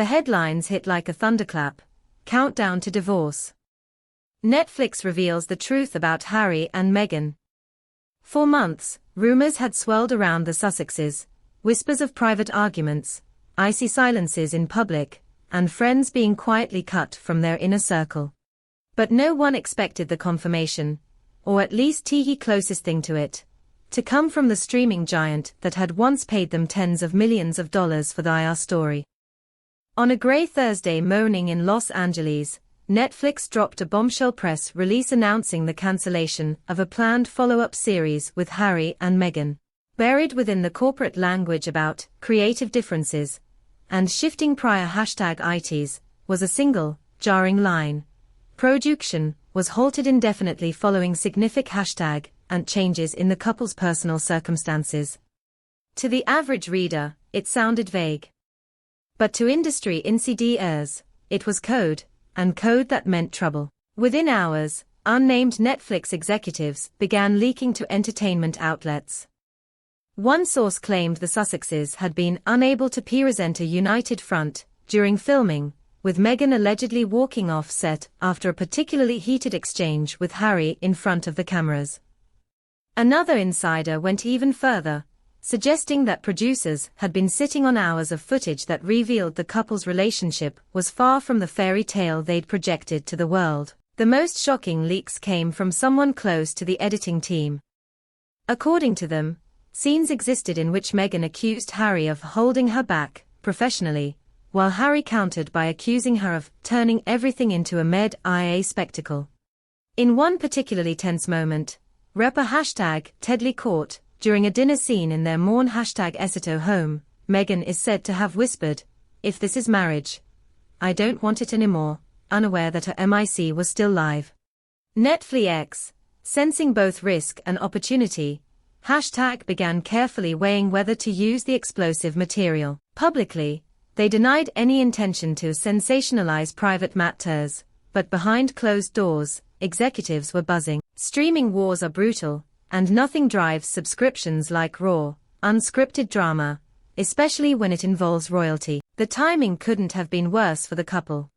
The headlines hit like a thunderclap. Countdown to divorce. Netflix reveals the truth about Harry and Meghan. For months, rumors had swirled around the Sussexes, whispers of private arguments, icy silences in public, and friends being quietly cut from their inner circle. But no one expected the confirmation, or at least the closest thing to it, to come from the streaming giant that had once paid them tens of millions of dollars for the IR story. On a grey Thursday morning in Los Angeles, Netflix dropped a bombshell press release announcing the cancellation of a planned follow-up series with Harry and Meghan. Buried within the corporate language about creative differences and shifting prior #ITs was a single, jarring line. Production was halted indefinitely following significant and changes in the couple's personal circumstances. To the average reader, it sounded vague. But to industry insiders, it was code, and code that meant trouble. Within hours, unnamed Netflix executives began leaking to entertainment outlets. One source claimed the Sussexes had been unable to present a united front during filming, with Meghan allegedly walking off set after a particularly heated exchange with Harry in front of the cameras. Another insider went even further, suggesting that producers had been sitting on hours of footage that revealed the couple's relationship was far from the fairy tale they'd projected to the world. The most shocking leaks came from someone close to the editing team. According to them, scenes existed in which Meghan accused Harry of holding her back, professionally, while Harry countered by accusing her of turning everything into a med-IA spectacle. In one particularly tense moment, rapper #Tedley caught, during a dinner scene in their Mourn #Esito home, Meghan is said to have whispered, "If this is marriage, I don't want it anymore," unaware that her MIC was still live. Netflix, sensing both risk and opportunity, began carefully weighing whether to use the explosive material. Publicly, they denied any intention to sensationalize private matters, but behind closed doors, executives were buzzing. Streaming wars are brutal, and nothing drives subscriptions like raw, unscripted drama, especially when it involves royalty. The timing couldn't have been worse for the couple.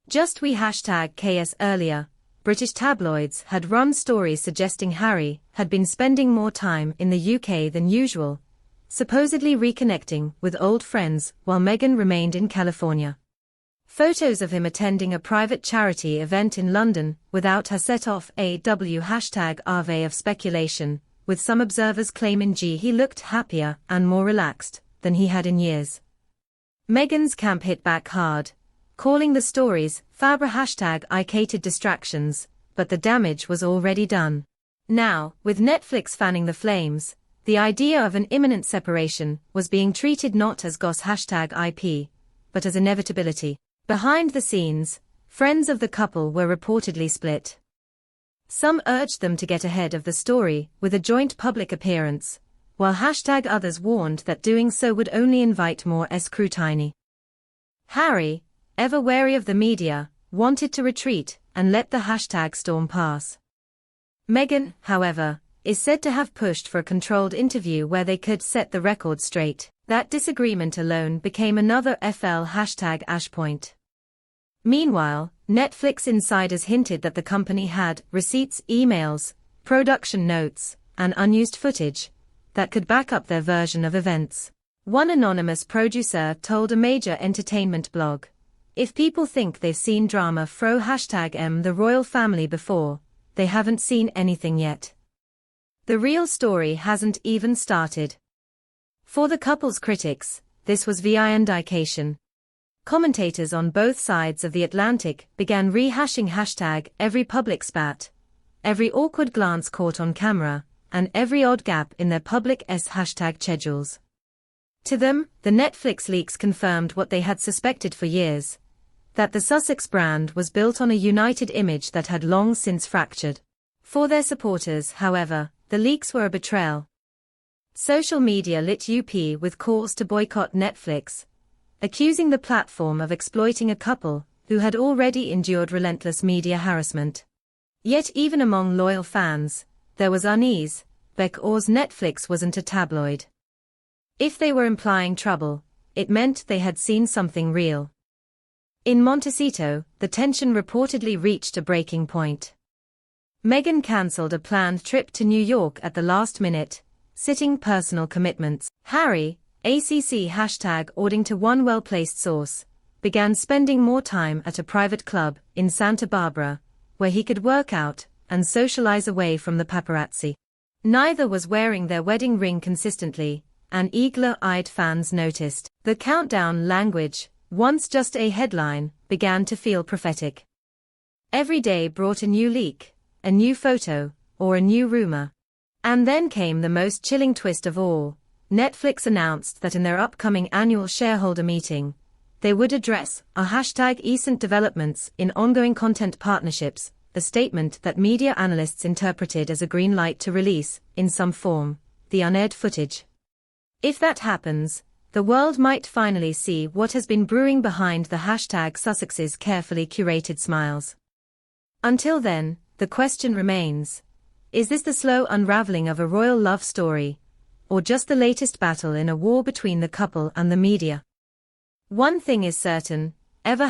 Just #KS earlier, British tabloids had run stories suggesting Harry had been spending more time in the UK than usual, supposedly reconnecting with old friends while Meghan remained in California. Photos of him attending a private charity event in London without her set off a #RV of speculation, with some observers claiming he looked happier and more relaxed than he had in years. Meghan's camp hit back hard, calling the stories Fabra #icated distractions, but the damage was already done. Now, with Netflix fanning the flames, the idea of an imminent separation was being treated not as goss #IP, but as inevitability. Behind the scenes, friends of the couple were reportedly split. Some urged them to get ahead of the story with a joint public appearance, while others warned that doing so would only invite more scrutiny. Harry, ever wary of the media, wanted to retreat and let the #storm pass. Meghan, however, is said to have pushed for a controlled interview where they could set the record straight. That disagreement alone became another FL #Ashpoint. Meanwhile, Netflix insiders hinted that the company had receipts, emails, production notes, and unused footage that could back up their version of events. One anonymous producer told a major entertainment blog, "If people think they've seen drama fro #the royal family before, they haven't seen anything yet. The real story hasn't even started." For the couple's critics, this was vindication. Commentators on both sides of the Atlantic began rehashing #every public spat, every awkward glance caught on camera, and every odd gap in their public schedules. To them, the Netflix leaks confirmed what they had suspected for years, that the Sussex brand was built on a united image that had long since fractured. For their supporters, however, the leaks were a betrayal. Social media lit up with calls to boycott Netflix, accusing the platform of exploiting a couple who had already endured relentless media harassment. Yet even among loyal fans, there was unease, because Netflix wasn't a tabloid. If they were implying trouble, it meant they had seen something real. In Montecito, the tension reportedly reached a breaking point. Meghan cancelled a planned trip to New York at the last minute, citing personal commitments. Harry, ACC #ording to one well-placed source, began spending more time at a private club in Santa Barbara, where he could work out and socialize away from the paparazzi. Neither was wearing their wedding ring consistently, and eagle-eyed fans noticed. The countdown language, once just a headline, began to feel prophetic. Every day brought a new leak, a new photo, or a new rumor. And then came the most chilling twist of all. Netflix announced that in their upcoming annual shareholder meeting, they would address #recent developments in ongoing content partnerships, a statement that media analysts interpreted as a green light to release, in some form, the unaired footage. If that happens, the world might finally see what has been brewing behind the #Sussexes' carefully curated smiles. Until then, the question remains: is this the slow unraveling of a royal love story, or just the latest battle in a war between the couple and the media? One thing is certain, ever